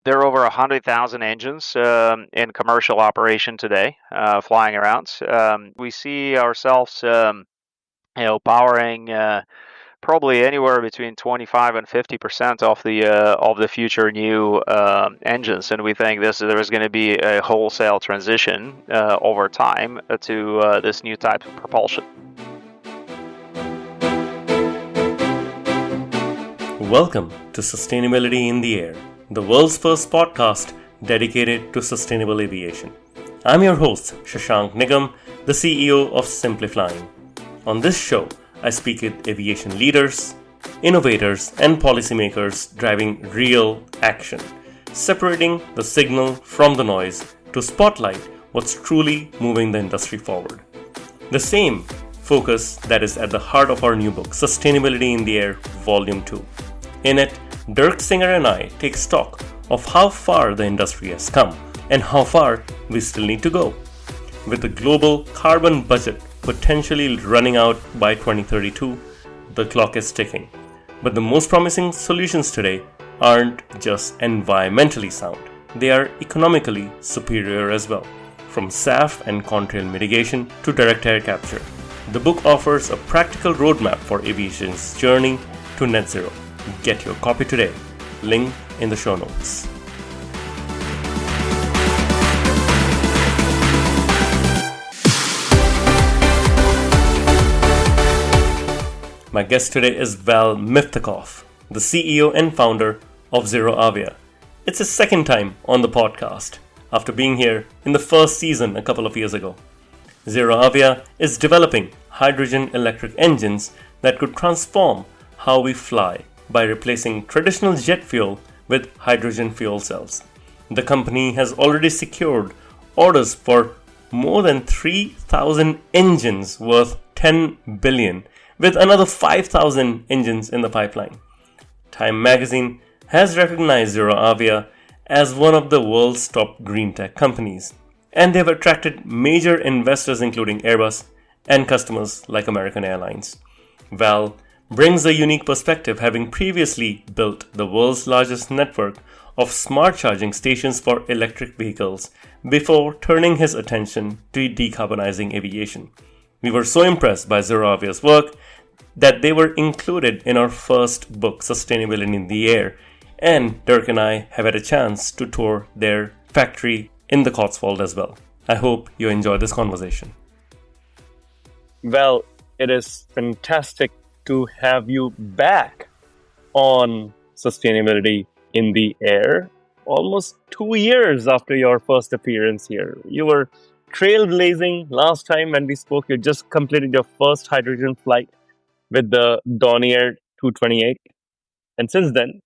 there are over 100,000 engines in commercial operation today, flying around. We see ourselves, powering probably anywhere between 25 and 50% of the future new engines, and we think there is going to be a wholesale transition over time to this new type of propulsion. Welcome to Sustainability in the Air, the world's first podcast dedicated to sustainable aviation. I'm your host, Shashank Nigam, the CEO of Simply Flying. On this show, I speak with aviation leaders, innovators, and policymakers driving real action, separating the signal from the noise to spotlight what's truly moving the industry forward. The same focus that is at the heart of our new book, Sustainability in the Air, Volume 2. In it, Dirk Singer and I take stock of how far the industry has come and how far we still need to go. With the global carbon budget potentially running out by 2032, the clock is ticking. But the most promising solutions today aren't just environmentally sound, they are economically superior as well, from SAF and contrail mitigation to direct air capture. The book offers a practical roadmap for aviation's journey to net zero. Get your copy today. Link in the show notes. My guest today is Val Miftakhov, the CEO and founder of ZeroAvia. It's his second time on the podcast after being here in the first season a couple of years ago. ZeroAvia is developing hydrogen electric engines that could transform how we fly by replacing traditional jet fuel with hydrogen fuel cells. The company has already secured orders for more than 3,000 engines worth 10 billion, with another 5,000 engines in the pipeline. Time magazine has recognized ZeroAvia as one of the world's top green tech companies, and they have attracted major investors including Airbus and customers like American Airlines. Val brings a unique perspective, having previously built the world's largest network of smart charging stations for electric vehicles before turning his attention to decarbonizing aviation. We were so impressed by ZeroAvia's work that they were included in our first book, Sustainability in the Air, and Dirk and I have had a chance to tour their factory in the Cotswold as well. I hope you enjoy this conversation. Well, it is fantastic to have you back on Sustainability in the Air, almost 2 years after your first appearance here. You were trailblazing last time when we spoke. You just completed your first hydrogen flight with the Dornier 228. And since then,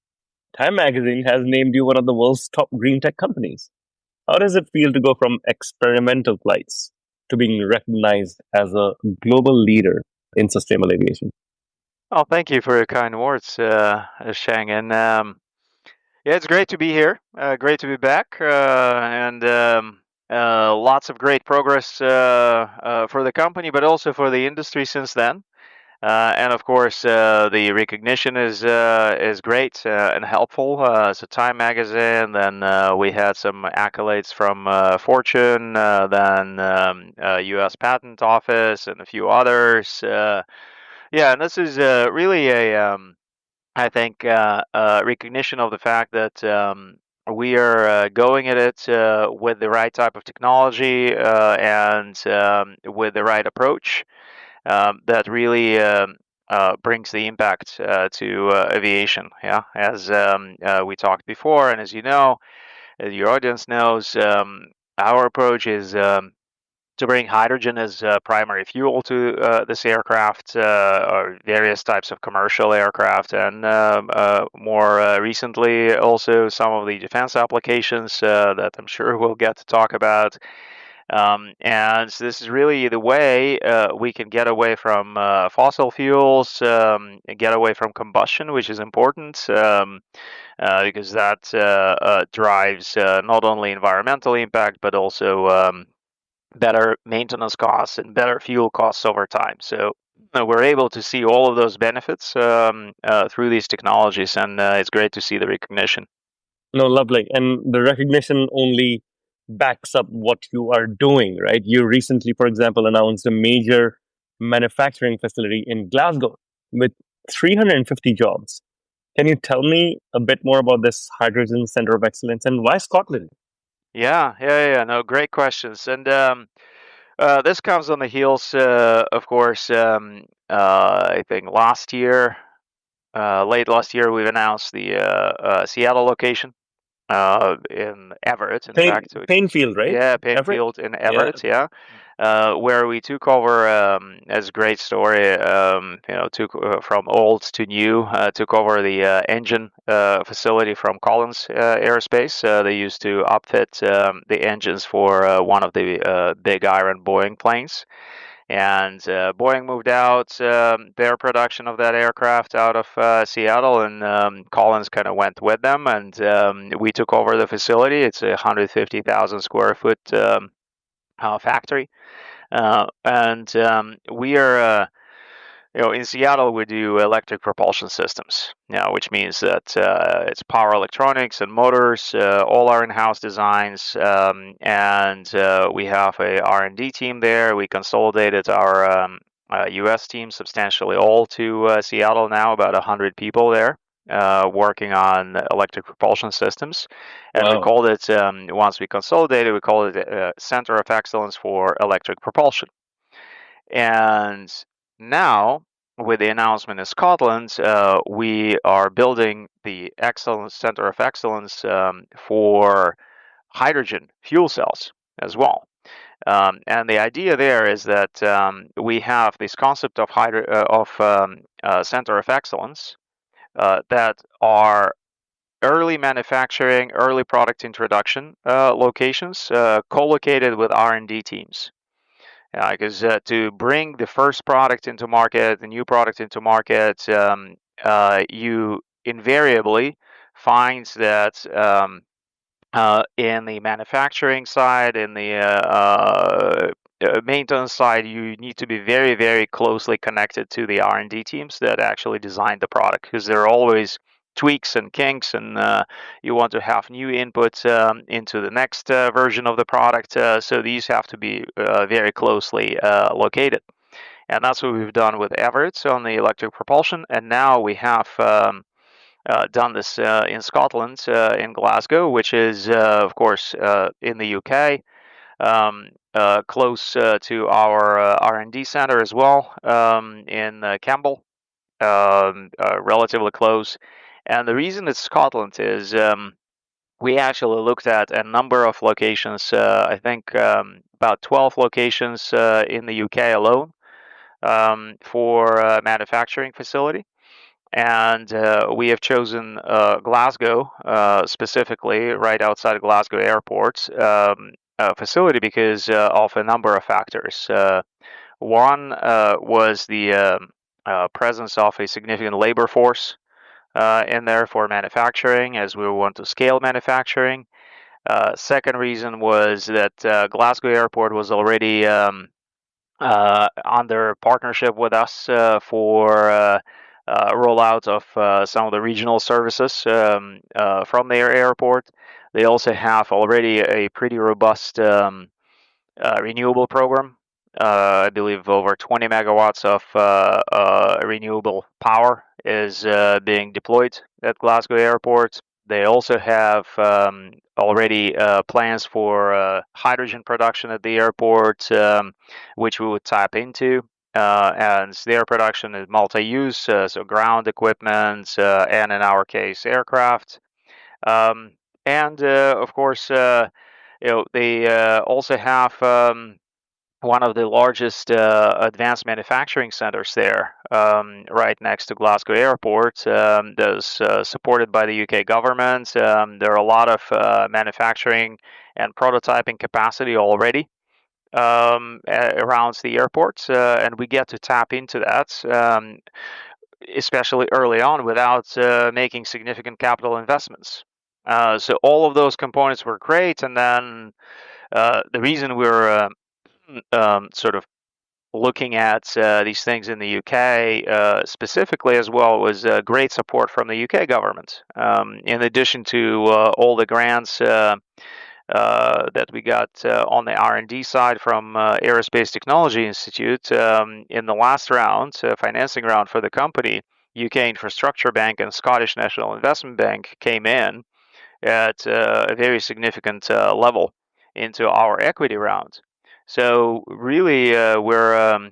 Time magazine has named you one of the world's top green tech companies. How does it feel to go from experimental flights to being recognized as a global leader in sustainable aviation? Oh, thank you for your kind words, Shang. And yeah, it's great to be here. Great to be back, and lots of great progress for the company, but also for the industry since then. And of course, the recognition is great and helpful. So Time Magazine, then we had some accolades from Fortune, then U.S. Patent Office, and a few others. Yeah, and this is really I think, recognition of the fact that we are going at it with the right type of technology and with the right approach that really brings the impact to aviation. Yeah, as we talked before, and as you know, as your audience knows, our approach is to bring hydrogen as primary fuel to this aircraft or various types of commercial aircraft, and more recently also some of the defense applications that I'm sure we'll get to talk about. And so this is really the way we can get away from fossil fuels, and get away from combustion, which is important because that drives not only environmental impact but also better maintenance costs and better fuel costs over time. So we're able to see all of those benefits through these technologies, and it's great to see the recognition. No, lovely. And the recognition only backs up what you are doing, right? You recently, for example, announced a major manufacturing facility in Glasgow with 350 jobs. Can you tell me a bit more about this Hydrogen Center of Excellence and why Scotland? Yeah. No, great questions. And this comes on the heels, of course. I think late last year, we've announced the Seattle location in Everett, in fact. Which, Painfield, right? yeah, Everett? Penfield in Yeah. Everett, yeah. Where we took over, as a great story, took from old to new, took over the engine facility from Collins Aerospace. They used to upfit the engines for one of the big Iron Boeing planes. And Boeing moved out their production of that aircraft out of Seattle, and Collins kind of went with them, and we took over the facility. It's a 150,000 square foot factory, and we are. In Seattle, we do electric propulsion systems, which means that it's power electronics and motors, all our in-house designs, and we have a R&D team there. We consolidated our U.S. team substantially all to Seattle now, about 100 people there. Working on electric propulsion systems, and we Wow. called it, once we consolidated, we called it Center of Excellence for Electric Propulsion. And now, with the announcement in Scotland, we are building the Excellence Center of Excellence for hydrogen fuel cells as well. And the idea there is that we have this concept of Center of Excellence that are early manufacturing, early product introduction locations co-located with R&D teams. Because to bring the first product into market, the new product into market, you invariably find that in the manufacturing side, in the maintenance side, you need to be very, very closely connected to the R&D teams that actually design the product, because there are always tweaks and kinks, and you want to have new inputs into the next version of the product. So these have to be very closely located. And that's what we've done with Everett on the electric propulsion. And now we have done this in Scotland, in Glasgow, which is, of course, in the UK, close to our R&D center as well, in Kemble, relatively close. And the reason it's Scotland is we actually looked at a number of locations, I think about 12 locations in the UK alone, for a manufacturing facility. And we have chosen Glasgow, specifically right outside of Glasgow Airport, facility because of a number of factors. One was the presence of a significant labor force in there for manufacturing, as we want to scale manufacturing. Second reason was that Glasgow Airport was already under partnership with us for rollout of some of the regional services from their airport. They also have already a pretty robust renewable program. I believe over 20 megawatts of renewable power is being deployed at Glasgow Airport. They also have already plans for hydrogen production at the airport, which we would tap into. And their production is multi-use, so ground equipment, and in our case, aircraft. Um, and of course, they also have one of the largest advanced manufacturing centers there, right next to Glasgow Airport. That's supported by the UK government. There are a lot of manufacturing and prototyping capacity already around the airport, and we get to tap into that, especially early on, without making significant capital investments. So all of those components were great, and then the reason we're sort of looking at these things in the UK specifically as well was great support from the UK government. In addition to all the grants that we got on the R&D side from Aerospace Technology Institute, in the last round, financing round for the company, UK Infrastructure Bank and Scottish National Investment Bank came in at a very significant level into our equity round. So really, we're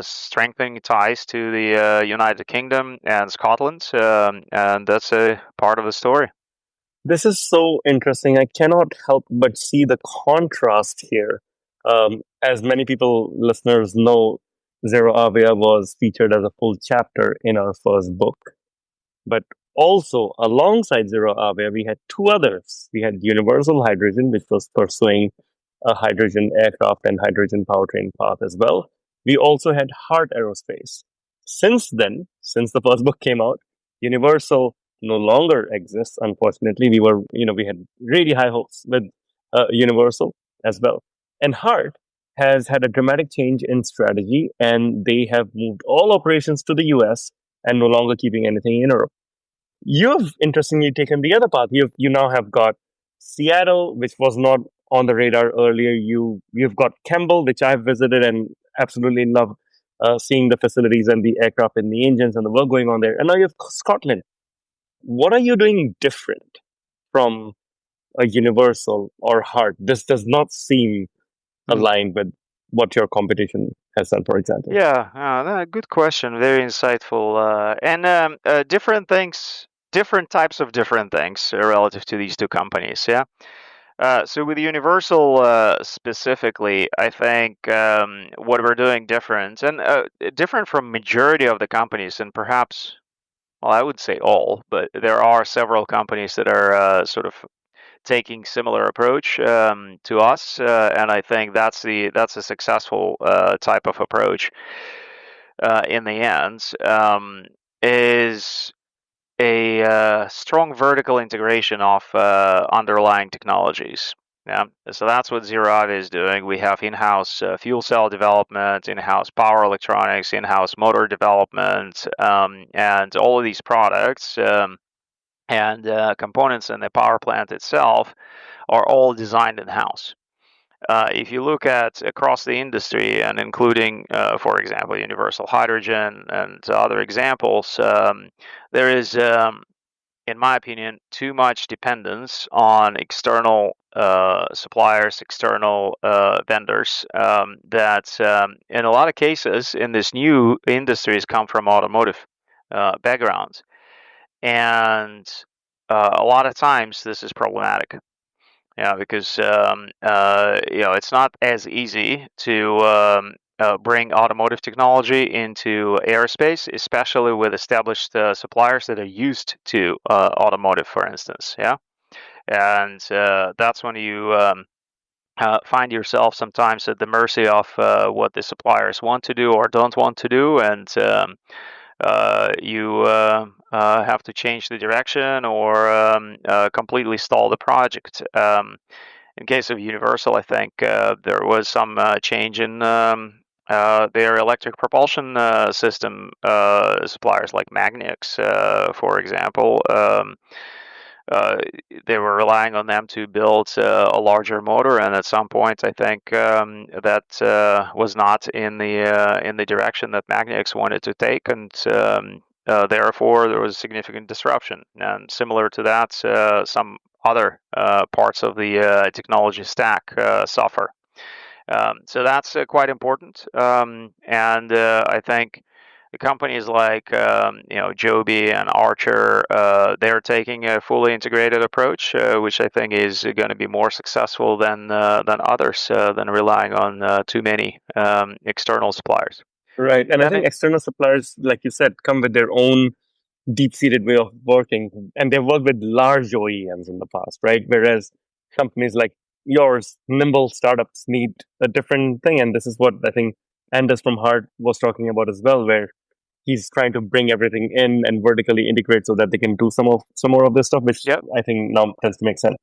strengthening ties to the United Kingdom and Scotland, and that's a part of the story. This is so interesting. I cannot help but see the contrast here. As many people, listeners know, Zero Avia was featured as a full chapter in our first book. But also, alongside Zero Avia, we had two others. We had Universal Hydrogen, which was pursuing a hydrogen aircraft and hydrogen powertrain path as well. We also had Heart Aerospace. Since then, since the first book came out, Universal no longer exists. Unfortunately, we had really high hopes with Universal as well. And Heart has had a dramatic change in strategy, and they have moved all operations to the US and no longer keeping anything in Europe. You've interestingly taken the other path. You now have got Seattle, which was not on the radar earlier. You've got Kemble, which I've visited and absolutely love seeing the facilities and the aircraft and the engines and the work going on there. And now you have Scotland. What are you doing different from a Universal or Heart? This does not seem Hmm. aligned with what your competition has done, for example. Yeah, good question. Very insightful. And different things, different types of different things relative to these two companies. Yeah. So with Universal specifically, I think what we're doing different and different from majority of the companies, and perhaps, well, I would say all, but there are several companies that are sort of taking similar approach to us, and I think that's a successful type of approach in the end. Is a strong vertical integration of underlying technologies. Yeah, so that's what ZeroAvia is doing. We have in-house fuel cell development, in-house power electronics, in-house motor development, and all of these products and components in the power plant itself are all designed in-house. If you look at across the industry and including, for example, universal hydrogen and other examples, there is in my opinion, too much dependence on external suppliers, external vendors that, in a lot of cases, in this new industries, come from automotive backgrounds, and a lot of times this is problematic. Yeah, because it's not as easy to bring automotive technology into aerospace, especially with established suppliers that are used to automotive, for instance. Yeah, and that's when you find yourself sometimes at the mercy of what the suppliers want to do or don't want to do, and you have to change the direction or completely stall the project. In case of Universal, I think there was some change in their electric propulsion system suppliers, like Magnix, for example. Uh, they were relying on them to build a larger motor, and at some point, I think that was not in the direction that Magnix wanted to take, and therefore there was significant disruption. And similar to that, some other parts of the technology stack suffer. So that's quite important, and I think the companies like Joby and Archer, they're taking a fully integrated approach, which I think is going to be more successful than others, than relying on too many external suppliers. Right. And I And think external suppliers, like you said, come with their own deep-seated way of working, and they've worked with large OEMs in the past, right? Whereas companies like yours, nimble startups, need a different thing, and this is what I think Anders from Hart was talking about as well, where he's trying to bring everything in and vertically integrate so that they can do some more of this stuff, which yep, I think now tends to make sense.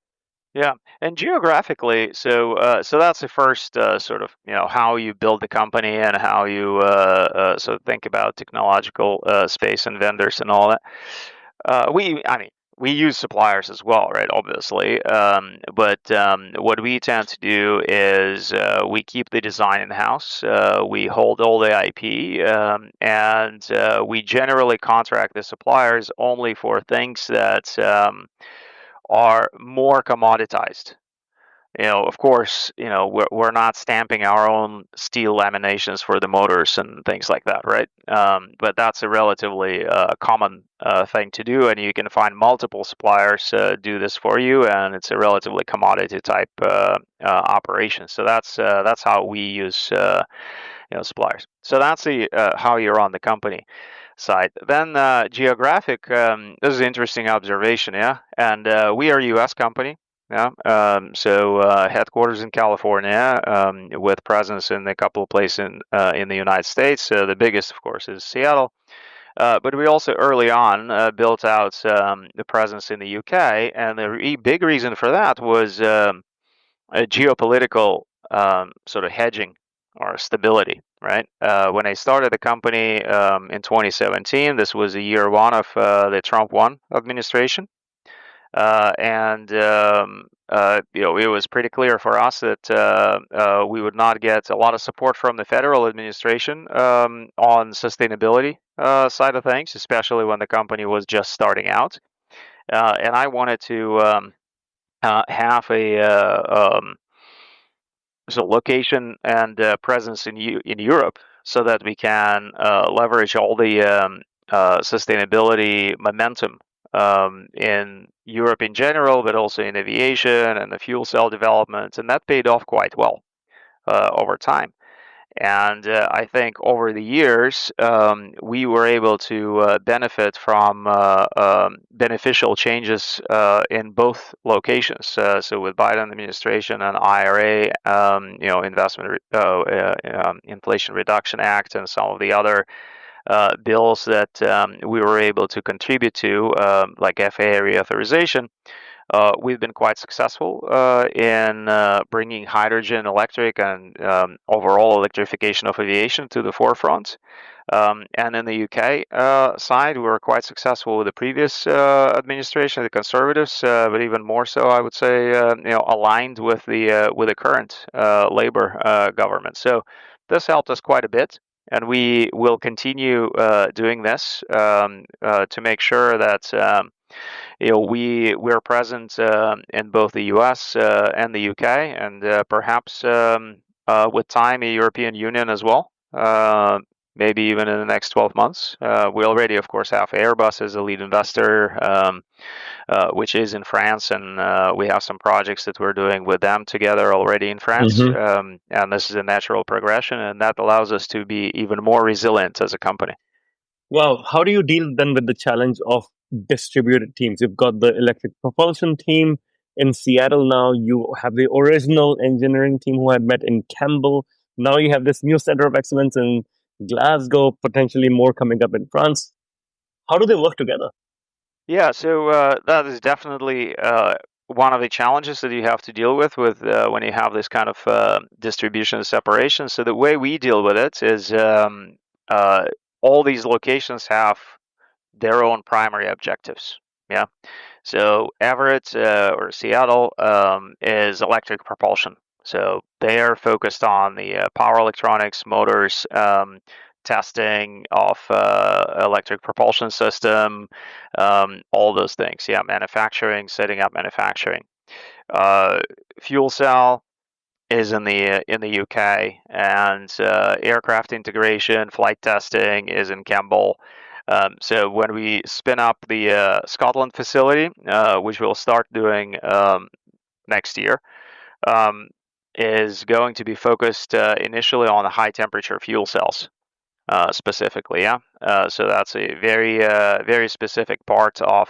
Yeah, and geographically, so that's the first sort of how you build the company and how you so think about technological space and vendors and all that. I mean, we use suppliers as well, right? Obviously, but what we tend to do is we keep the design in house. We hold all the IP, and we generally contract the suppliers only for things that are more commoditized. Of course, we're not stamping our own steel laminations for the motors and things like that, right? But that's a relatively common thing to do, and you can find multiple suppliers do this for you, and it's a relatively commodity type operation. So that's how we use suppliers. So that's the how you run the company side. Then geographic. This is an interesting observation, yeah. And we are a U.S. company, yeah. So headquarters in California, with presence in a couple of places in the United States. The biggest, of course, is Seattle. But we also early on built out the presence in the UK, and the big reason for that was a geopolitical sort of hedging or stability, right? When I started the company in 2017, this was the year one of the Trump one administration, and it was pretty clear for us that we would not get a lot of support from the federal administration on sustainability side of things, especially when the company was just starting out. And I wanted to have a so location and presence in Europe so that we can leverage all the sustainability momentum in Europe in general, but also in aviation and the fuel cell development, and that paid off quite well over time. And I think over the years, we were able to benefit from beneficial changes in both locations. So with Biden administration and IRA, Inflation Reduction Act, and some of the other bills that we were able to contribute to, like FAA reauthorization. We've been quite successful in bringing hydrogen, electric, and overall electrification of aviation to the forefront. And in the UK side, we were quite successful with the previous administration, the Conservatives, but even more so, I would say, aligned with the current Labour government. So this helped us quite a bit, and we will continue doing this to make sure that. We're present in both the U.S. And the U.K. and perhaps with time the European Union as well. Maybe even in the next 12 months. We already, of course, have Airbus as a lead investor, which is in France, and we have some projects that we're doing with them together already in France. Hmm. And this is a natural progression, and that allows us to be even more resilient as a company. Wow, how do you deal then with the challenge of distributed teams? You've got the electric propulsion team in Seattle now. You have the original engineering team who had met in Kemble. Now you have this new center of excellence in Glasgow, potentially more coming up in France. How do they work together? Yeah, so that is definitely one of the challenges that you have to deal with when you have this kind of distribution separation. So the way we deal with it is uh, all these locations have their own primary objectives. Yeah. So Everett or Seattle is electric propulsion. So they are focused on the power electronics, motors, testing of electric propulsion system, all those things. Yeah, manufacturing, setting up manufacturing. Uh, Fuel cell is in the UK, and aircraft integration, flight testing is in Kemble. So when we spin up the Scotland facility, which we'll start doing next year, um, is going to be focused initially on the high temperature fuel cells. Specifically, yeah. So that's a very specific part of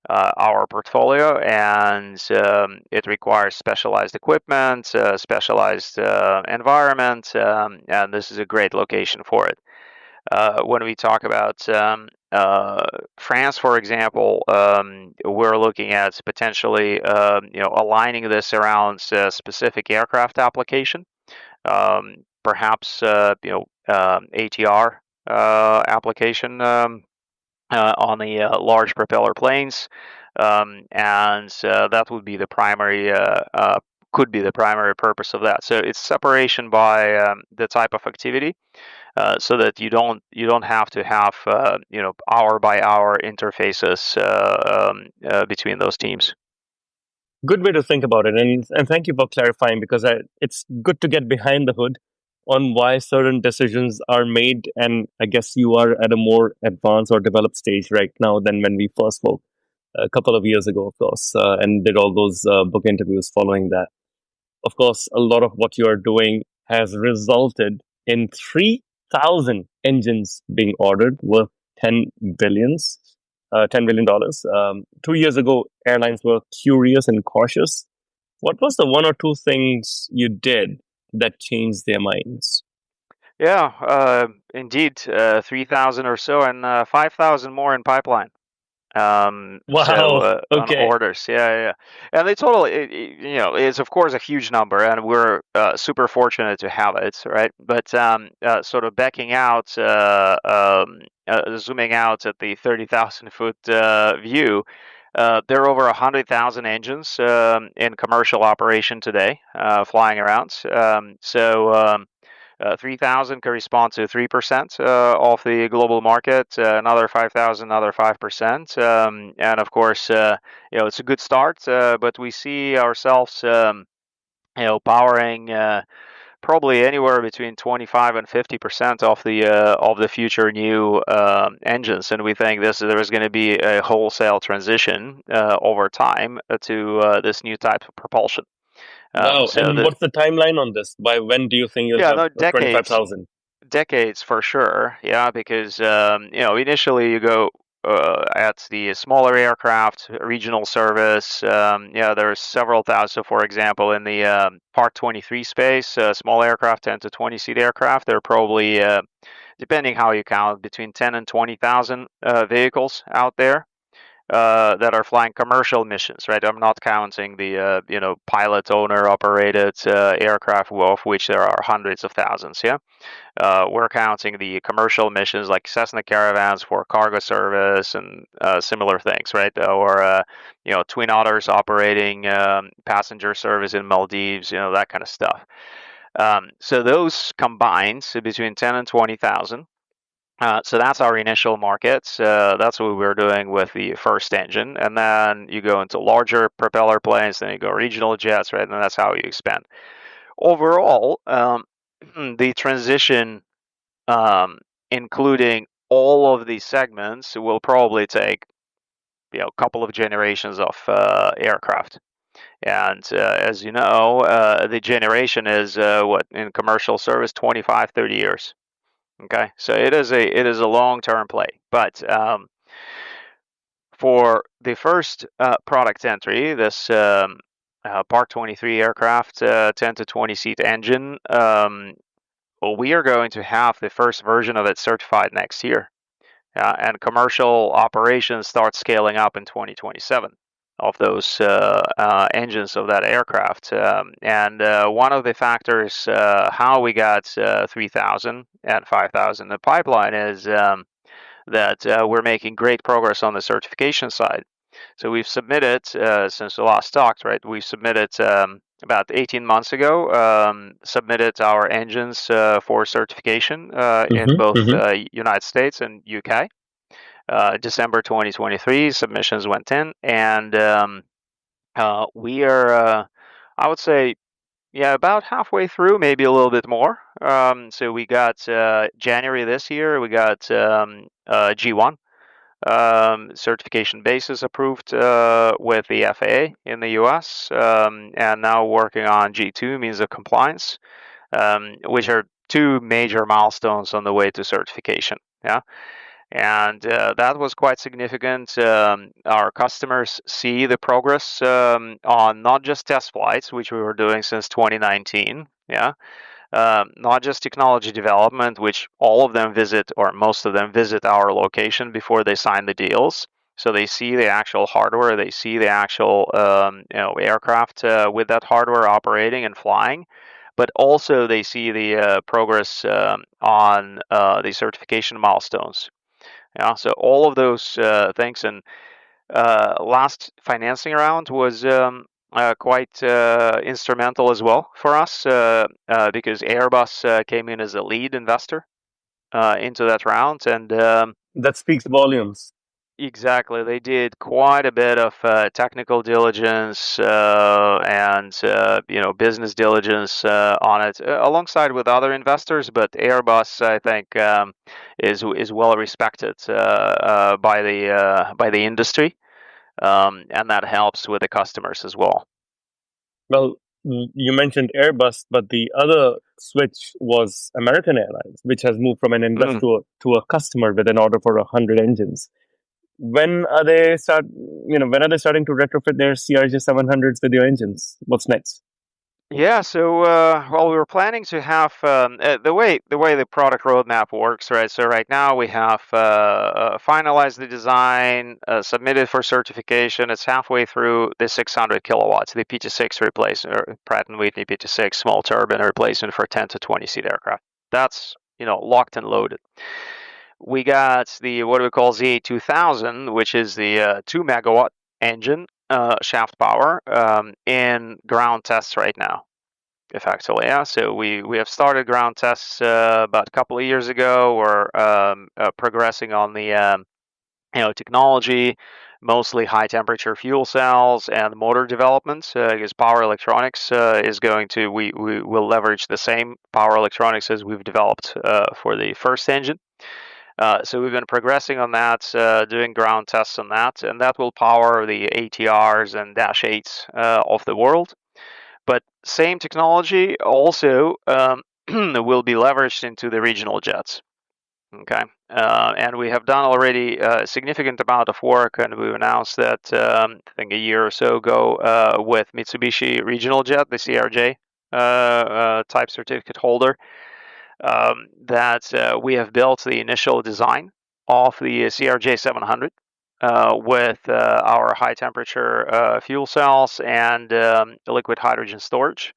our portfolio, and it requires specialized equipment, specialized environment, and this is a great location for it. When we talk about France, for example, we're looking at potentially aligning this around a specific aircraft application, perhaps ATR application on the large propeller planes, and that would be the primary could be the primary purpose of that. So it's separation by the type of activity, so that you don't have to have hour by hour interfaces between those teams. Good way to think about it, and thank you for clarifying, because it's good to get behind the hood on why certain decisions are made. And I guess you are at a more advanced or developed stage right now than when we first spoke a couple of years ago, of course, and did all those book interviews following that. Of course, a lot of what you are doing has resulted in 3,000 engines being ordered worth 10 billions, $10 billion. 2 years ago, airlines were curious and cautious. What was the one or two things you did that changed their minds? Yeah, indeed, 3,000 or so, and 5,000 more in pipeline. So Wow. on Okay. orders, yeah, yeah, yeah. And the total, is of course a huge number, and we're super fortunate to have it, right? But sort of backing out, zooming out at the 30,000 foot view, there are over 100,000 engines in commercial operation today, flying around. 3,000 correspond to 3% of the global market, another 5,000, another 5%. And of course, it's a good start, but we see ourselves, powering probably anywhere between 25 and 50% of the future new engines, and we think there is going to be a wholesale transition over time to this new type of propulsion. Wow. So And the what's the timeline on this? By when do you think you'll Yeah, have no, decades. 25,000? Decades for sure. Yeah, because initially you go at the smaller aircraft, regional service. Yeah, there's several thousand. So, for example, in the Part 23 space, small aircraft, 10 to 20 seat aircraft, there are probably, depending how you count, between 10 and 20,000 vehicles out there that are flying commercial missions, right? I'm not counting the pilot owner operated aircraft, of which there are hundreds of thousands. Yeah, we're counting the commercial missions like Cessna Caravans for cargo service and similar things, right? Or Twin Otters operating passenger service in Maldives, that kind of stuff. So those combined, so between 10 and 20,000. So that's our initial markets. That's what we're doing with the first engine, and then you go into larger propeller planes, then you go regional jets, right? And that's how you expand. Overall, the transition, um, including all of these segments, will probably take a couple of generations of aircraft. And as you know, the generation is what in commercial service 25, 30 years. Okay, so it is a long-term play, but for the first product entry, this Part 23 aircraft, 10 to 20 seat engine, well, we are going to have the first version of it certified next year, and commercial operations start scaling up in 2027 of those engines of that aircraft. And one of the factors how we got 3,000 and 5,000 in the pipeline is that we're making great progress on the certification side. So we've submitted, since the last talked, right? We've submitted about 18 months ago, submitted our engines for certification in Mm-hmm, both mm-hmm. United States and UK. December 2023, submissions went in, and we are, I would say, yeah, about halfway through, maybe a little bit more. So we got January this year, we got G1 certification basis approved with the FAA in the US, and now working on G2 means of compliance, which are two major milestones on the way to certification. Yeah. And that was quite significant. Our customers see the progress on not just test flights, which we were doing since 2019, yeah, not just technology development, which all of them visit, or most of them visit our location before they sign the deals. So they see the actual hardware, they see the actual aircraft with that hardware operating and flying, but also they see the progress on the certification milestones. Yeah, so all of those things. And last financing round was quite instrumental as well for us because Airbus came in as a lead investor into that round, and That speaks volumes. exactly, they did quite a bit of technical diligence and business diligence on it, alongside with other investors. But Airbus, I think, is well respected by the industry, and that helps with the customers as well. Well, you mentioned Airbus, but the other switch was American Airlines, which has moved from an Mm. investor to a customer with an order for 100 engines. When are they start? When are they starting to retrofit their CRJ 700s with your engines? What's next? Yeah, so well, we were planning to have the way the product roadmap works, right? So right now we have finalized the design, submitted for certification. It's halfway through the 600 kilowatts, the PT6 replacement, or Pratt and Whitney PT6 small turbine replacement for 10 to 20 seat aircraft. That's locked and loaded. We got the what we call ZA2000, which is the 2 megawatt engine shaft power in ground tests right now, effectively. Yeah, so we have started ground tests about a couple of years ago. We're progressing on the technology, mostly high temperature fuel cells and motor developments, because power electronics is going to we will leverage the same power electronics as we've developed for the first engine. So we've been progressing on that, doing ground tests on that, and that will power the ATRs and Dash 8s of the world. But same technology also will be leveraged into the regional jets. Okay, and we have done already a significant amount of work, and we've announced that I think a year or so ago with Mitsubishi Regional Jet, the CRJ type certificate holder, that we have built the initial design of the CRJ 700 with our high temperature fuel cells and liquid hydrogen storage.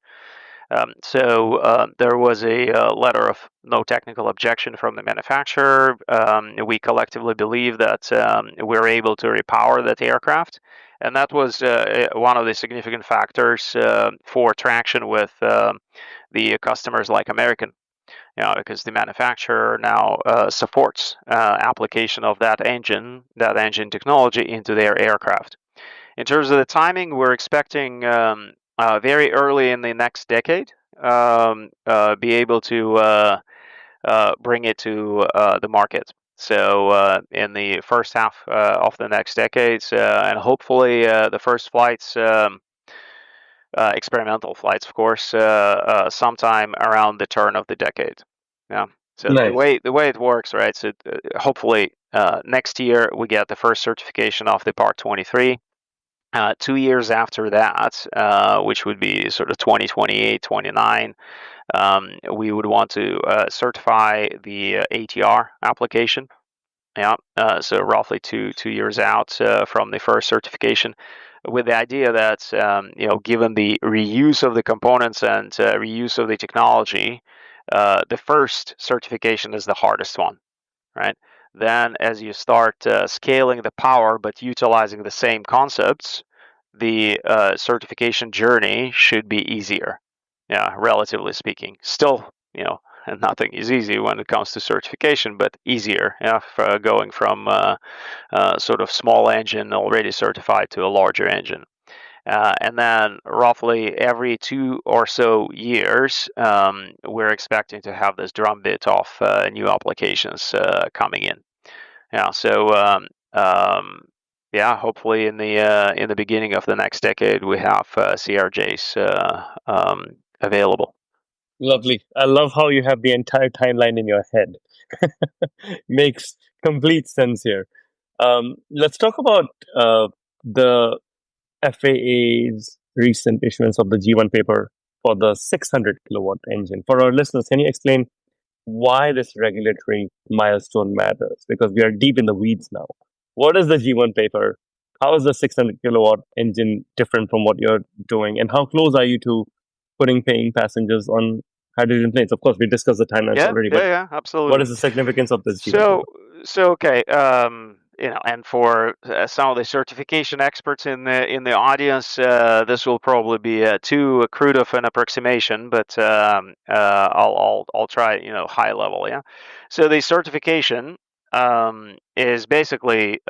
So there was a letter of no technical objection from the manufacturer. We collectively believe that we're able to repower that aircraft. And that was one of the significant factors for traction with the customers like American, because the manufacturer now supports application of that engine technology into their aircraft. In terms of the timing, we're expecting very early in the next decade be able to bring it to the market. So in the first half of the next decade, and hopefully the first flights, experimental flights, of course, sometime around the turn of the decade. Yeah. So Nice. the way it works, right? So hopefully next year we get the first certification of the Part 23. 2 years after that, which would be sort of 2028, 29, we would want to certify the ATR application. Yeah, so roughly two years out from the first certification, with the idea that given the reuse of the components and reuse of the technology, the first certification is the hardest one, right? Then, as you start scaling the power but utilizing the same concepts, the certification journey should be easier. Yeah, relatively speaking. Still, nothing is easy when it comes to certification, but easier. Yeah, going from sort of small engine already certified to a larger engine. And then roughly every 2 or so years, we're expecting to have this drumbeat of new applications coming in. Yeah, so yeah, hopefully in the beginning of the next decade, we have CRJs available. Lovely. I love how you have the entire timeline in your head. Makes complete sense here. Let's talk about the FAA's recent issuance of the G1 paper for the 600 kilowatt engine. For our listeners, can you explain why this regulatory milestone matters? Because we are deep in the weeds now. What is the G1 paper? How is the 600 kilowatt engine different from what you're doing? And how close are you to putting paying passengers on hydrogen planes? Of course, we discussed the timelines Yeah, already, yeah, but yeah, what absolutely. is the significance of this G1 So, paper? so okay, and for some of the certification experts in the audience, this will probably be too crude of an approximation, but I'll try, high level, yeah. So the certification is basically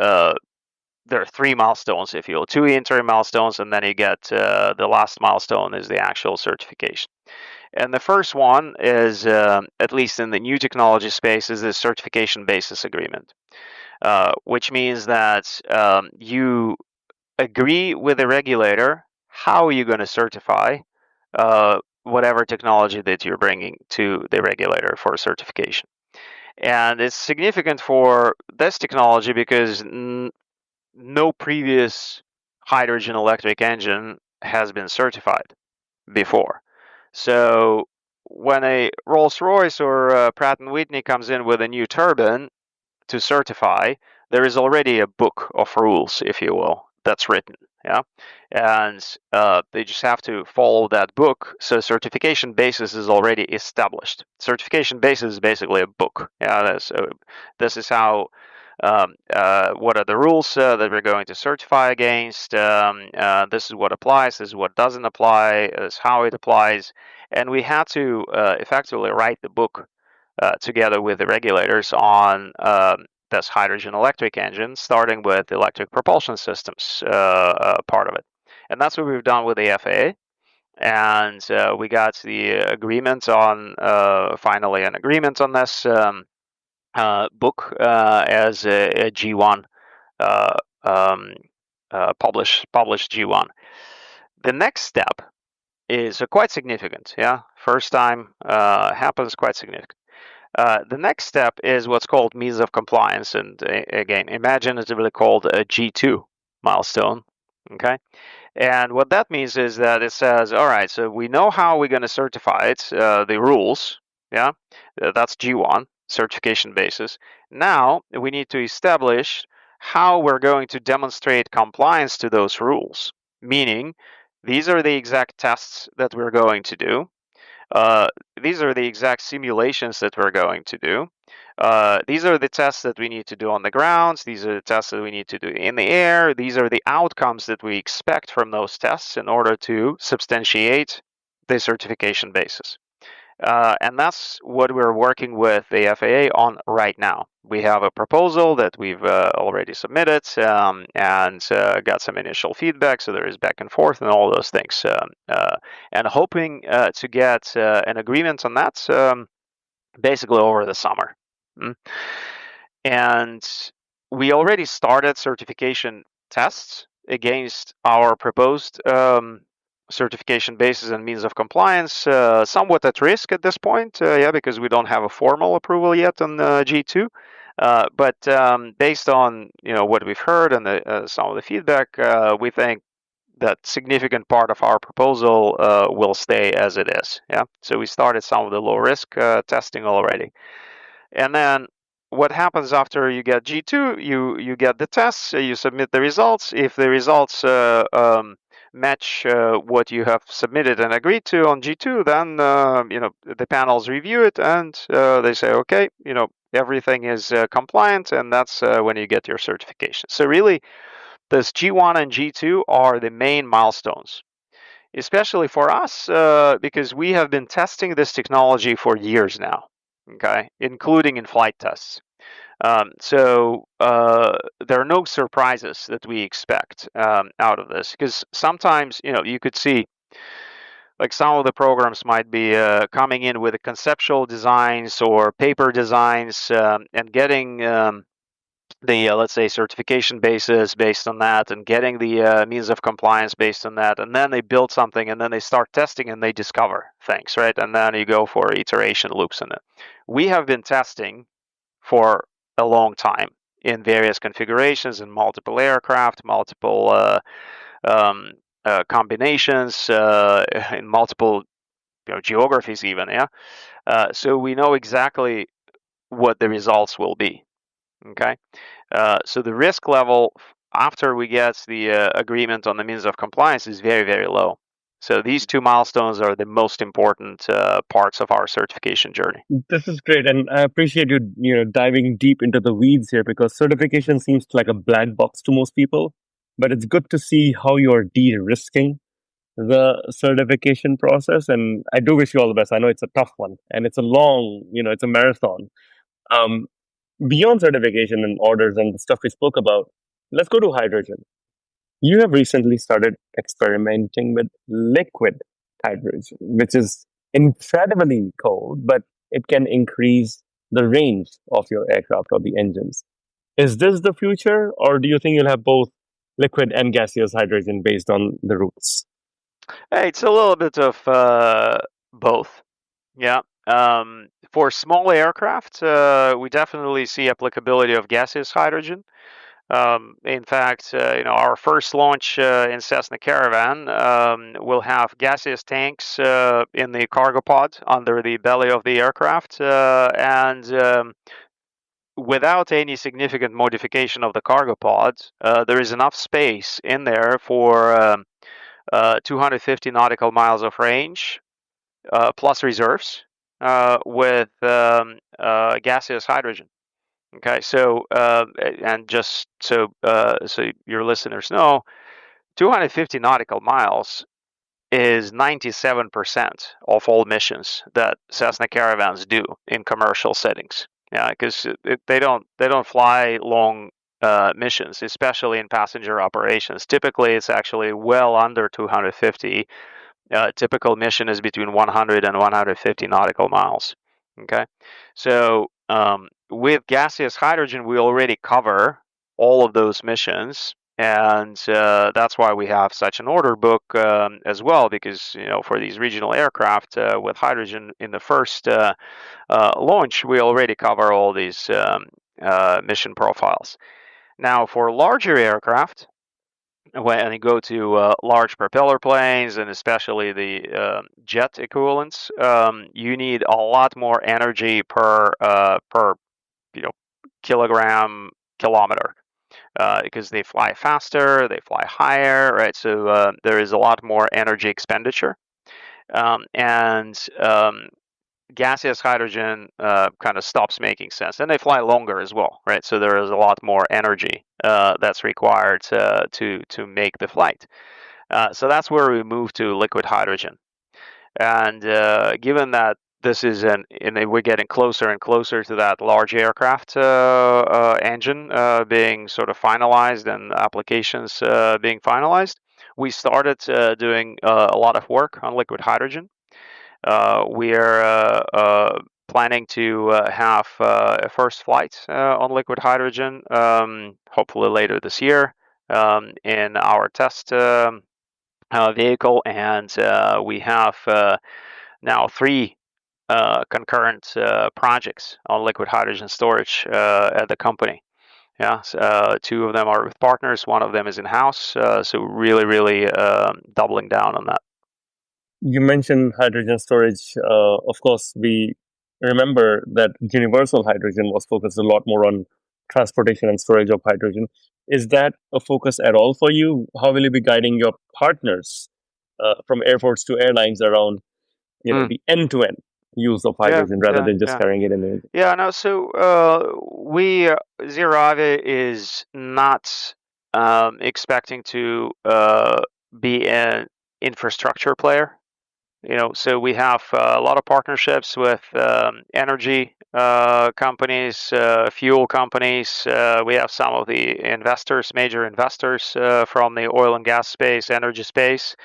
there are three milestones, if you will, two interim milestones, and then you get the last milestone is the actual certification. And the first one is, at least in the new technology space, is the certification basis agreement, which means that you agree with the regulator how you're going to certify whatever technology that you're bringing to the regulator for certification. And it's significant for this technology because no previous hydrogen electric engine has been certified before. So when a Rolls-Royce or Pratt& and Whitney comes in with a new turbine to certify, there is already a book of rules, if you will, that's written. Yeah, and they just have to follow that book. So certification basis is already established. Certification basis is basically a book. Yeah, so this is how. What are the rules that we're going to certify against? This is what applies. This is what doesn't apply. This is how it applies. And we had to effectively write the book together with the regulators on this hydrogen electric engine, starting with electric propulsion systems part of it. And that's what we've done with the FAA. And we got the agreement on, finally, an agreement on this book as a G1, uh, um, published G1. The next step is quite significant. Yeah, first time happens, quite significant. The next step is what's called means of compliance, and again, imaginatively called a G2 milestone. Okay, and what that means is that it says, all right, so we know how we're going to certify it, the rules. Yeah, that's G1 certification basis. Now we need to establish how we're going to demonstrate compliance to those rules. Meaning, these are the exact tests that we're going to do. These are the exact simulations that we're going to do. These are the tests that we need to do on the grounds. These are the tests that we need to do in the air. These are the outcomes that we expect from those tests in order to substantiate the certification basis. And that's what we're working with the FAA on right now. We have a proposal that we've already submitted and got some initial feedback. So there is back and forth and all those things. And hoping to get an agreement on that basically over the summer. Mm. And we already started certification tests against our proposed certification basis and means of compliance, somewhat at risk at this point, yeah, because we don't have a formal approval yet on G2. But based on what we've heard and some of the feedback, we think that significant part of our proposal will stay as it is. Yeah, so we started some of the low risk testing already. And then what happens after you get G2? You get the tests, you submit the results. If the results match what you have submitted and agreed to on G2, then the panels review it and they say, okay, everything is compliant, and that's when you get your certification. So really, this G1 and G2 are the main milestones, especially for us, because we have been testing this technology for years now, okay, including in flight tests. So there are no surprises that we expect out of this, because sometimes you could see like some of the programs might be coming in with conceptual designs or paper designs and getting the let's say certification basis based on that, and getting the means of compliance based on that, and then they build something and then they start testing and they discover things, right? And then you go for iteration loops in it. We have been testing for a long time in various configurations, in multiple aircraft, multiple um, combinations, in multiple geographies even. Yeah. So we know exactly what the results will be. Okay. So the risk level after we get the agreement on the means of compliance is very, very low. So these two milestones are the most important parts of our certification journey. This is great, and I appreciate you, diving deep into the weeds here because certification seems like a black box to most people. But it's good to see how you're de-risking the certification process, and I do wish you all the best. I know it's a tough one, and it's a long, it's a marathon. Um, Beyond certification and orders and the stuff we spoke about, let's go to hydrogen. You have recently started experimenting with liquid hydrogen, which is incredibly cold, but it can increase the range of your aircraft or the engines. Is this the future, or do you think you'll have both liquid and gaseous hydrogen based on the routes? Hey, it's a little bit of both. Yeah. For small aircraft, we definitely see applicability of gaseous hydrogen. In fact, our first launch in Cessna Caravan will have gaseous tanks in the cargo pod under the belly of the aircraft, and without any significant modification of the cargo pod, there is enough space in there for 250 nautical miles of range plus reserves with gaseous hydrogen. Okay, so and just so your listeners know, 250 nautical miles is 97% of all missions that Cessna Caravans do in commercial settings. Yeah, because they don't fly long missions, especially in passenger operations. Typically, it's actually well under 250. Typical mission is between 100 and 150 nautical miles. Okay, so with gaseous hydrogen, we already cover all of those missions, and that's why we have such an order book as well. Because for these regional aircraft with hydrogen in the first launch, we already cover all these mission profiles. Now, for larger aircraft, when you go to large propeller planes and especially the jet equivalents, you need a lot more energy per you know kilogram kilometer because they fly faster, they fly higher, right? So there is a lot more energy expenditure, and gaseous hydrogen kind of stops making sense, and they fly longer as well, right? So there is a lot more energy that's required to make the flight. So that's where we move to liquid hydrogen. And given that this is and we're getting closer and closer to that large aircraft engine being sort of finalized and applications being finalized, we started doing a lot of work on liquid hydrogen. We are planning to have a first flight on liquid hydrogen, hopefully later this year, in our test vehicle, and we have now three concurrent projects on liquid hydrogen storage at the company. Yeah, two of them are with partners, one of them is in house. So really, really doubling down on that. You mentioned hydrogen storage. Of course, we remember that universal hydrogen was focused a lot more on transportation and storage of hydrogen. Is that a focus at all for you? How will you be guiding your partners from airports to airlines around, Mm, the end-to-end use of yeah, hydrogen rather yeah, than just yeah. carrying it in a Yeah, no, so we ZeroAvia is not expecting to be an infrastructure player. So we have a lot of partnerships with energy companies, fuel companies. We have some of the investors, major investors from the oil and gas space, energy space,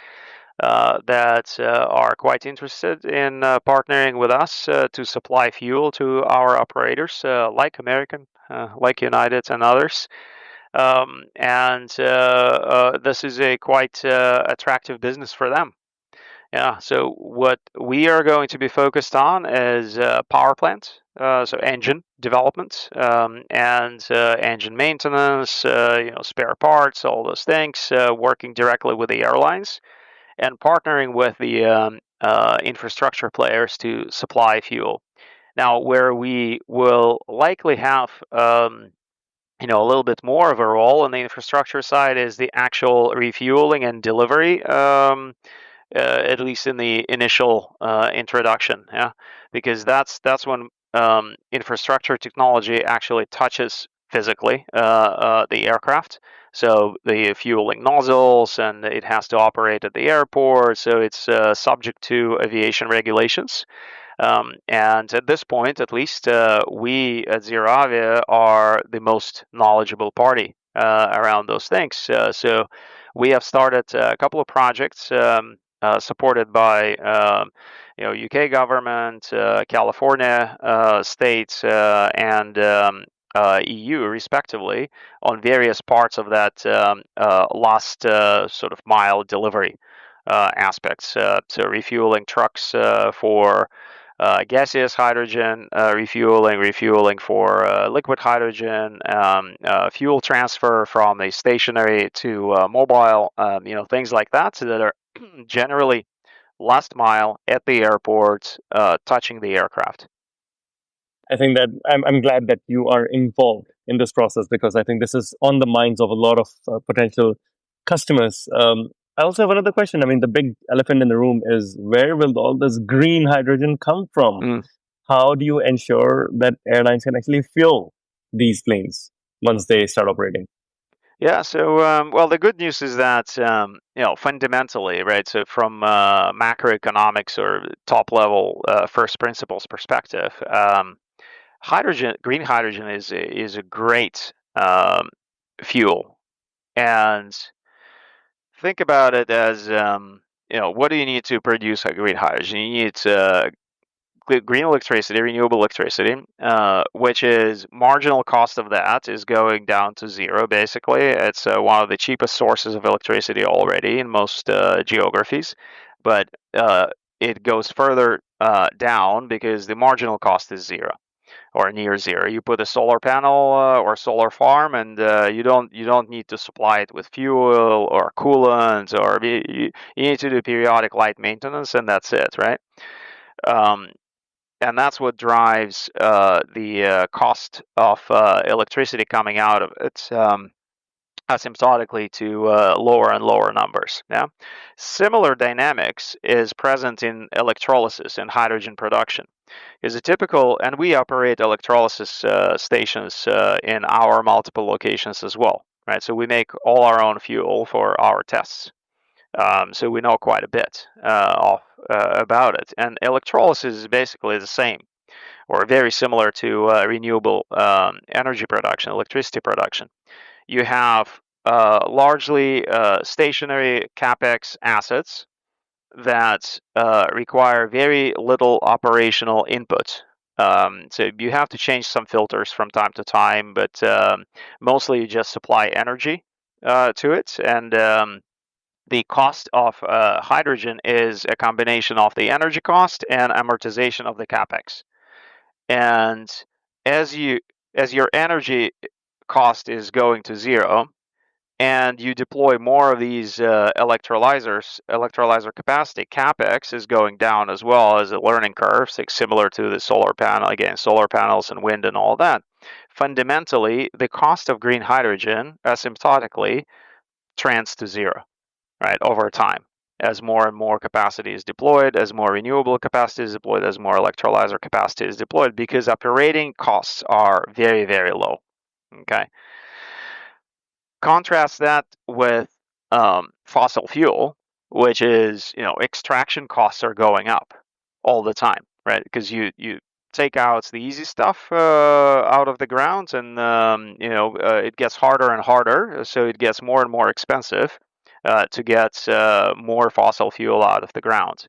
that are quite interested in partnering with us to supply fuel to our operators, like American, like United, and others. And this is a quite attractive business for them. Yeah, so what we are going to be focused on is power plant, so engine development, and engine maintenance, spare parts, all those things, working directly with the airlines. and partnering with the infrastructure players to supply fuel. Now, where we will likely have a little bit more of a role on the infrastructure side is the actual refueling and delivery, at least in the initial introduction, yeah, because that's when infrastructure technology actually touches physically the aircraft. So the fueling nozzles, and it has to operate at the airport, so it's subject to aviation regulations. And at this point, at least, we at ZeroAvia are the most knowledgeable party around those things. So we have started a couple of projects supported by UK government, California states, and EU, respectively, on various parts of that last sort of mile delivery aspects. So refueling trucks for gaseous hydrogen, refueling for liquid hydrogen, fuel transfer from a stationary to mobile, things like that, so that are generally last mile at the airport, touching the aircraft. I think that I'm glad that you are involved in this process because I think this is on the minds of a lot of potential customers. I also have another question. I mean, the big elephant in the room is where will all this green hydrogen come from? Mm. How do you ensure that airlines can actually fuel these planes once they start operating? Yeah, so well, the good news is that fundamentally, right? So from macroeconomics or top level first principles perspective, green hydrogen is a great fuel. And think about it as what do you need to produce a green hydrogen? You need green electricity, renewable electricity, which is marginal cost of that is going down to zero. Basically, it's one of the cheapest sources of electricity already in most geographies, but it goes further down because the marginal cost is zero or near zero. You put a solar panel or solar farm, and you don't need to supply it with fuel or coolant, or you need to do periodic light maintenance, and that's it, right? Um, and that's what drives the cost of electricity coming out of it asymptotically to lower and lower numbers. Yeah, similar dynamics is present in electrolysis and hydrogen production. Is a typical, and we operate electrolysis stations in our multiple locations as well, right? So we make all our own fuel for our tests. So we know quite a bit about it. And electrolysis is basically the same or very similar to renewable energy production, electricity production. You have largely stationary capex assets that require very little operational input. So you have to change some filters from time to time, but mostly you just supply energy to it. And the cost of hydrogen is a combination of the energy cost and amortization of the capex. And as you as your energy cost is going to zero, and you deploy more of these electrolyzer capacity, capex is going down as well as a learning curve, similar to the solar panel, again, solar panels and wind and all that. Fundamentally, the cost of green hydrogen asymptotically trends to zero, right, over time. As more and more capacity is deployed, as more renewable capacity is deployed, as more electrolyzer capacity is deployed, because operating costs are very, very low. Okay. Contrast that with fossil fuel, which is, extraction costs are going up all the time, right? Because you take out the easy stuff out of the ground, and it gets harder and harder, so it gets more and more expensive to get more fossil fuel out of the ground.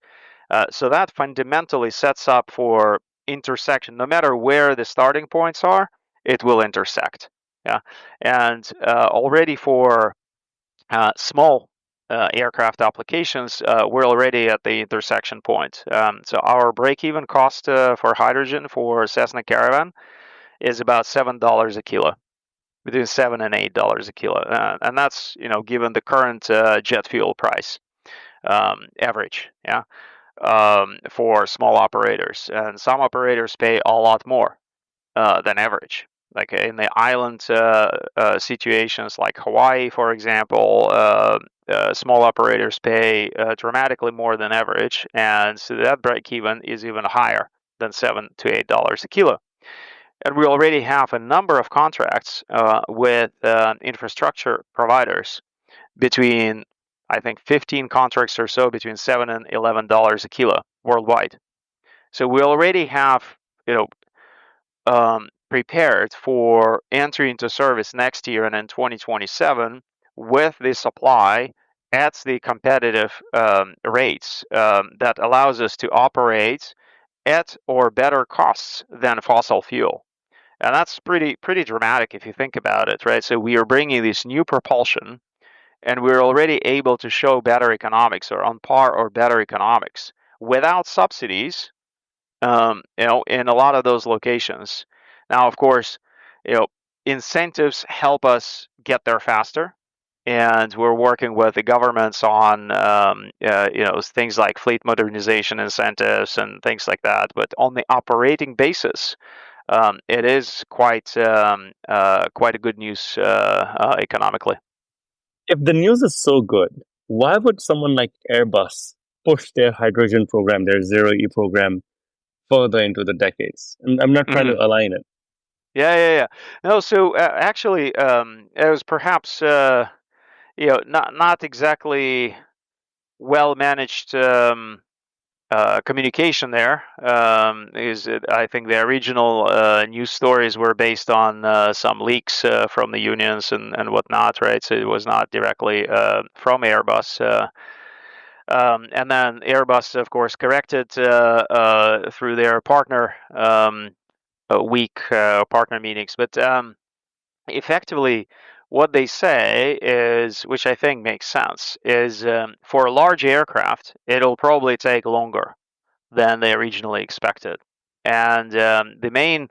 So that fundamentally sets up for intersection. No matter where the starting points are, it will intersect. Yeah, and already for small aircraft applications, we're already at the intersection point. So our break-even cost for hydrogen for Cessna Caravan is about $7 a kilo, between $7 and $8 a kilo, and that's given the current jet fuel price. average. Yeah, for small operators, and some operators pay a lot more than average. Like in the island situations, like Hawaii, for example, small operators pay dramatically more than average, and so that break even is even higher than $7 to $8 a kilo. And we already have a number of contracts with infrastructure providers between, I think, 15 contracts or so between $7 and $11 a kilo worldwide. So we already have, you know, prepared for entry into service next year and in 2027 with the supply at the competitive rates that allows us to operate at or better costs than fossil fuel. And that's pretty dramatic if you think about it, right? So we are bringing this new propulsion, and we're already able to show better economics or on par or better economics without subsidies, in a lot of those locations. Now, of course, you know, incentives help us get there faster, and we're working with the governments on, things like fleet modernization incentives and things like that. But on the operating basis, it is quite a good news economically. If the news is so good, why would someone like Airbus push their hydrogen program, their Zero E program, further into the decades? And I'm not trying Hmm. to align it. Yeah. No, so actually, it was perhaps not exactly well managed communication there. I think the original news stories were based on some leaks from the unions and whatnot, right? So it was not directly from Airbus. And then Airbus, of course, corrected through their partner week partner meetings. But effectively, what they say is, which I think makes sense, is for a large aircraft, it'll probably take longer than they originally expected. And the main,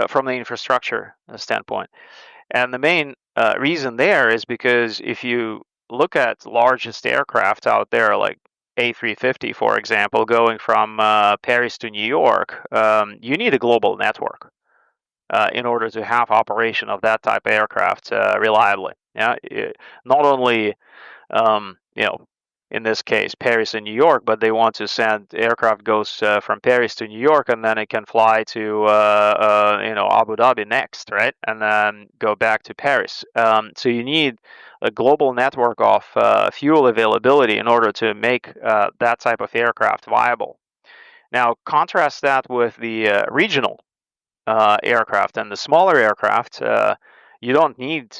from the infrastructure standpoint, and the main reason there is because if you look at largest aircraft out there, like A350, for example, going from Paris to New York, you need a global network in order to have operation of that type of aircraft reliably. Yeah, not only in this case, Paris and New York, but they want to send aircraft goes from Paris to New York, and then it can fly to Abu Dhabi next, right, and then go back to Paris. So you need a global network of fuel availability in order to make that type of aircraft viable. Now, contrast that with the regional aircraft and the smaller aircraft. You don't need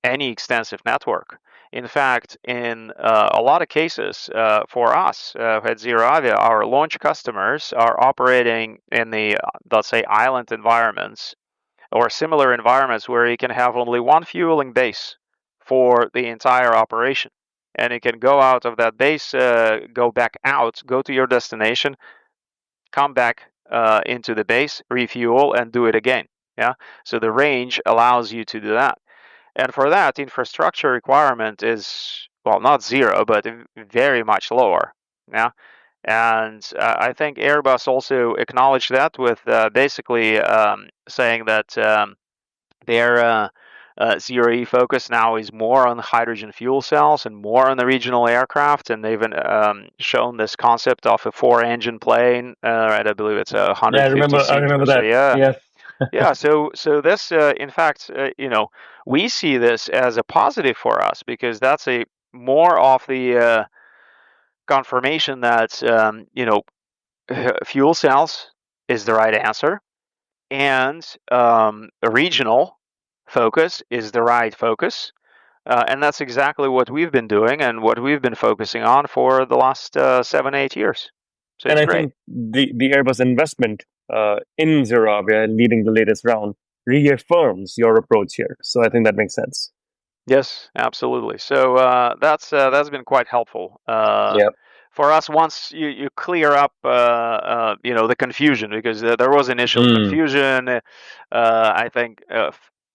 any extensive network. In fact, in a lot of cases, for us at ZeroAvia, our launch customers are operating in the, let's say, island environments or similar environments where you can have only one fueling base for the entire operation. And you can go out of that base, go back out, go to your destination, come back into the base, refuel, and do it again. Yeah. So the range allows you to do that. And for that, infrastructure requirement is, well, not zero, but very much lower. Yeah. And I think Airbus also acknowledged that with basically saying that their Zero E focus now is more on hydrogen fuel cells and more on the regional aircraft. And they've shown this concept of a four-engine plane, right? I believe it's a Yeah, 150 I seat remember or so. that. Yeah. Yes. Yeah, so this, in fact, we see this as a positive for us because that's a more of the confirmation that fuel cells is the right answer, and a regional focus is the right focus, and that's exactly what we've been doing and what we've been focusing on for the last 7, 8 years. So And it's I great. think the Airbus investment in ZeroAvia leading the latest round reaffirms your approach here. So I think that makes sense. Yes, absolutely. So that's been quite helpful Yeah. for us. Once you clear up, the confusion, because there was initial Mm. confusion. I think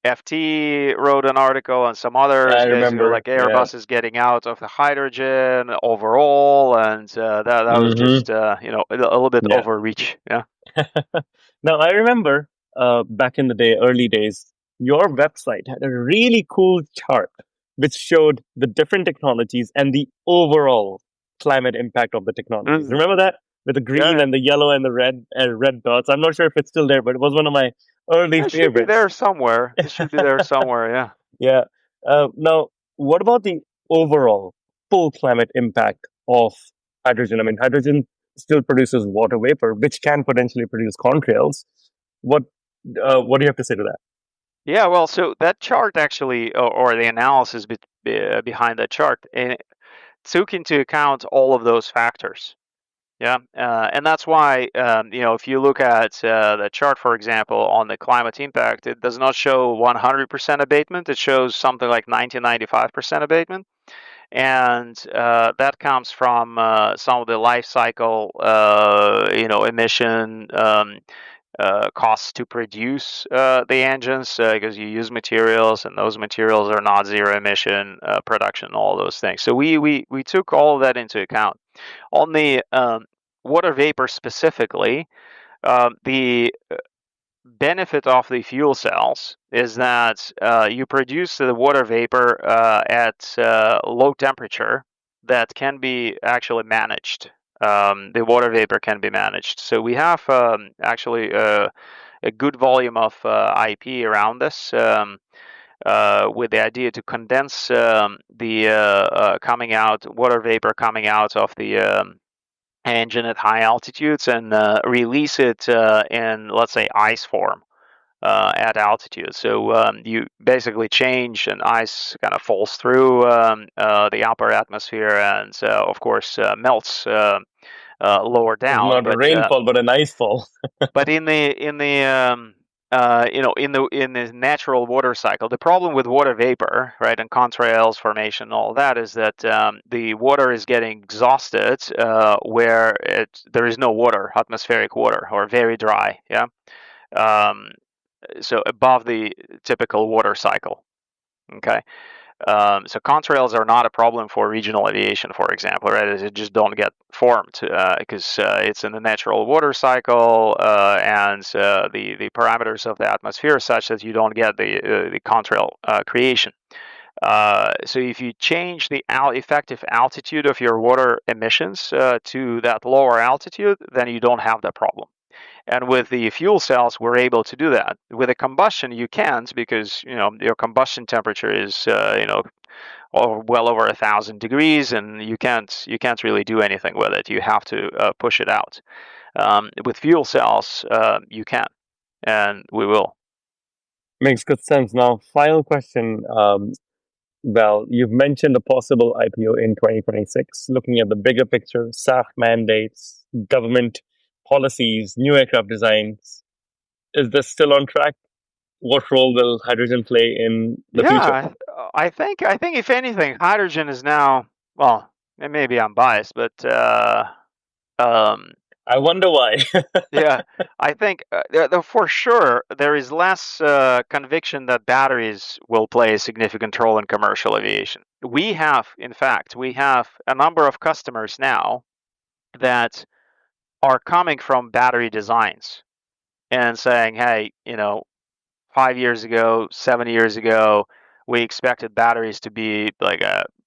FT wrote an article and some others, I basically remember. like Yeah. Airbus is getting out of the hydrogen overall, and that was Hmm. just a little bit Yeah. overreach. Yeah. Now, I remember back in the day, early days, your website had a really cool chart which showed the different technologies and the overall climate impact of the technologies. Mm. Remember that? With the Yeah, green yeah. and the yellow and the red dots. I'm not sure if it's still there, but it was one of my early It should be favorites. there somewhere. It should be there somewhere. Yeah. Yeah. Now, what about the overall full climate impact of hydrogen? I mean, hydrogen still produces water vapor, which can potentially produce contrails. What what do you have to say to that? Yeah, well, so that chart actually, or the analysis behind that chart, took into account all of those factors. Yeah, and that's why if you look at the chart, for example, on the climate impact, it does not show 100% abatement. It shows something like 90-95% abatement, and that comes from some of the life cycle, emission. Costs to produce the engines because you use materials and those materials are not zero emission production, all those things. So we took all of that into account. On the water vapor specifically, the benefit of the fuel cells is that you produce the water vapor at low temperature that can be actually managed. The water vapor can be managed. So we have actually a good volume of IP around this, with the idea to condense the coming out water vapor coming out of the engine at high altitudes and release it in, let's say, ice form at altitude. So you basically change, and ice kind of falls through the upper atmosphere, and of course melts lower It's down. not a rainfall, but an icefall. But in the natural water cycle, the problem with water vapor, right, and contrails formation, all that, is that the water is getting exhausted where there is no water, atmospheric water, or very dry. Yeah. Um, so above the typical water cycle. Okay. So contrails are not a problem for regional aviation, for example, right? They just don't get formed because it's in the natural water cycle, and the parameters of the atmosphere are such that you don't get the contrail creation. So if you change the effective altitude of your water emissions to that lower altitude, then you don't have that problem. And with the fuel cells, we're able to do that. With a combustion, you can't, because your combustion temperature is well over 1,000 degrees, and you can't really do anything with it. You have to push it out. With fuel cells, you can, and we will. Makes good sense. Now, final question. Well, you've mentioned a possible IPO in 2026. Looking at the bigger picture, SAF mandates, government policies, new aircraft designs. Is this still on track? What role will hydrogen play in the future? Yeah, I think if anything, hydrogen is now, well, and maybe I'm biased, but um, I wonder why. yeah, I think for sure there is less conviction that batteries will play a significant role in commercial aviation. In fact, we have a number of customers now that are coming from battery designs and saying, hey, 5 years ago, 7 years ago, we expected batteries to be like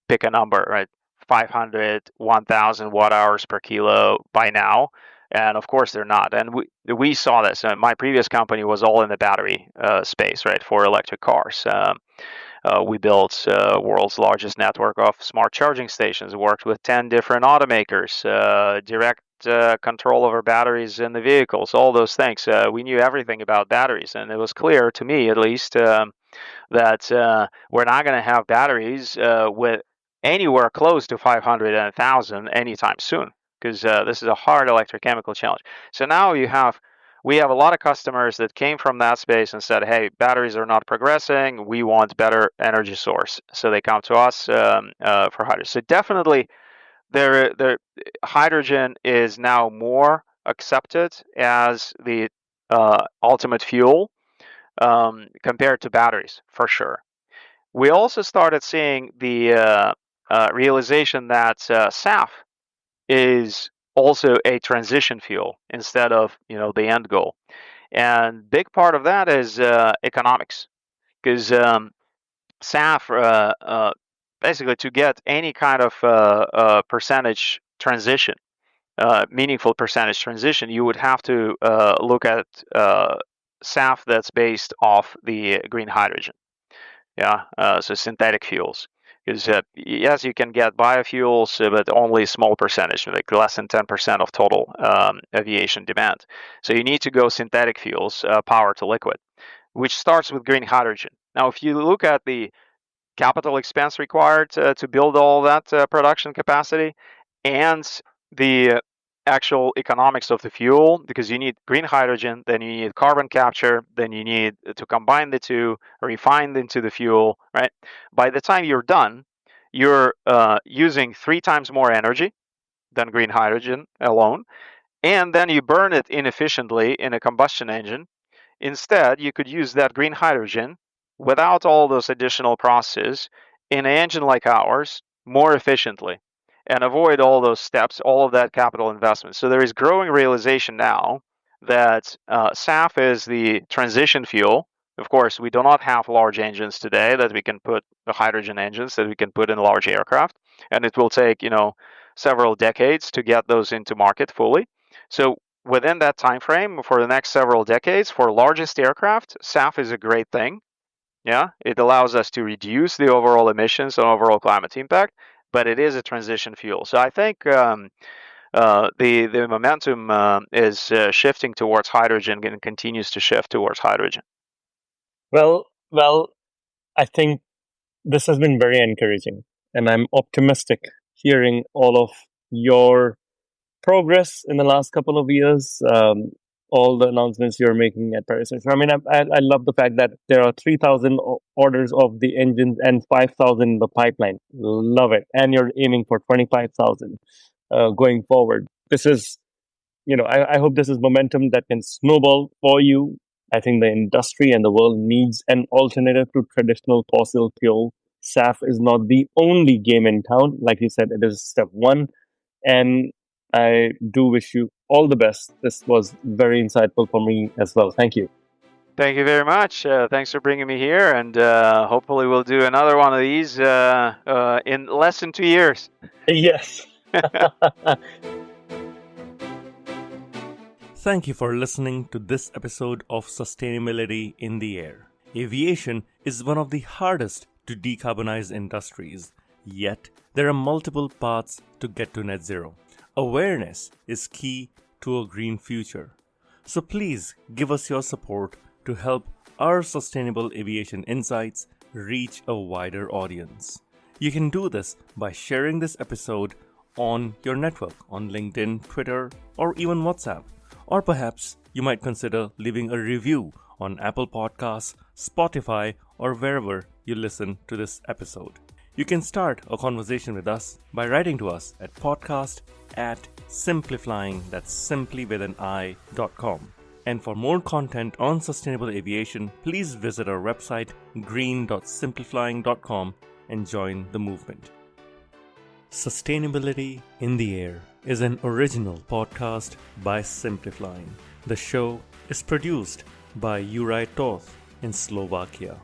pick a number, right? 500, 1,000 watt hours per kilo by now. And of course they're not. And we saw this. My previous company was all in the battery space, right, for electric cars. We built world's largest network of smart charging stations, worked with 10 different automakers, direct control over batteries in the vehicles, all those things. We knew everything about batteries, and it was clear to me, at least, that we're not going to have batteries with anywhere close to 500 and 1,000 anytime soon, because this is a hard electrochemical challenge. So now we have a lot of customers that came from that space and said, hey, batteries are not progressing. We want better energy source. So they come to us for hydrogen. So definitely, hydrogen is now more accepted as the ultimate fuel. compared to batteries, for sure. We also started seeing the realization that SAF is also a transition fuel instead of the end goal, and big part of that is economics, because SAF basically, to get any kind of percentage transition, meaningful percentage transition, you would have to look at SAF that's based off the green hydrogen. Yeah, so synthetic fuels. Because yes, you can get biofuels, but only a small percentage, like less than 10% of total aviation demand. So you need to go synthetic fuels, power to liquid, which starts with green hydrogen. Now, if you look at the capital expense required to build all that production capacity, and the actual economics of the fuel, because you need green hydrogen, then you need carbon capture, then you need to combine the two, refine into the fuel, right? By the time you're done, you're using 3 times more energy than green hydrogen alone, and then you burn it inefficiently in a combustion engine. Instead, you could use that green hydrogen without all those additional processes in an engine like ours more efficiently and avoid all those steps, all of that capital investment. So there is growing realization now that SAF is the transition fuel. Of course, we do not have large engines today that we can put the hydrogen engines that we can put in large aircraft, and it will take several decades to get those into market fully. So within that time frame, for the next several decades, for largest aircraft, SAF is a great thing. Yeah, it allows us to reduce the overall emissions and overall climate impact, but it is a transition fuel. So I think the momentum is shifting towards hydrogen and continues to shift towards hydrogen. Well, I think this has been very encouraging, and I'm optimistic hearing all of your progress in the last couple of years. All the announcements you're making at Paris. I mean, I love the fact that there are 3,000 orders of the engines and 5,000 in the pipeline. Love it. And you're aiming for 25,000 going forward. This is, I hope this is momentum that can snowball for you. I think the industry and the world needs an alternative to traditional fossil fuel. SAF is not the only game in town. Like you said, it is step one. And I do wish you all the best. This was very insightful for me as well. Thank you. Thank you very much. Thanks for bringing me here, and hopefully we'll do another one of these in less than 2 years. Yes. Thank you for listening to this episode of Sustainability in the Air. Aviation is one of the hardest to decarbonize industries, yet there are multiple paths to get to net zero. Awareness is key to a green future. So please give us your support to help our sustainable aviation insights reach a wider audience. You can do this by sharing this episode on your network, on LinkedIn, Twitter, or even WhatsApp. Or perhaps you might consider leaving a review on Apple Podcasts, Spotify, or wherever you listen to this episode. You can start a conversation with us by writing to us at podcast@simpliflying, that's simply with an i.com. And for more content on sustainable aviation, please visit our website green.simplifying.com and join the movement. Sustainability in the Air is an original podcast by Simplifying. The show is produced by Juraj Toth in Slovakia.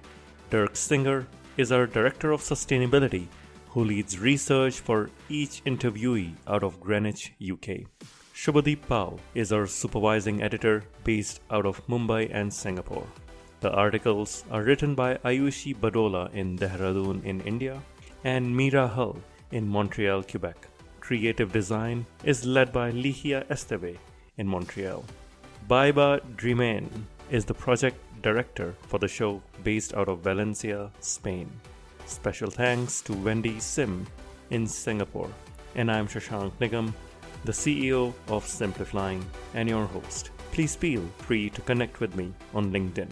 Dirk Singer is our Director of Sustainability, who leads research for each interviewee out of Greenwich, UK. Shubhadeep Pal is our Supervising Editor based out of Mumbai and Singapore. The articles are written by Ayushi Badola in Dehradun in India and Mira Hull in Montreal, Quebec. Creative design is led by Ligia Esteve in Montreal. Baiba Drimain is the project director for the show based out of Valencia, Spain. Special thanks to Wendy Sim in Singapore. And I'm Shashank Nigam, the CEO of Simplifying and your host. Please feel free to connect with me on LinkedIn.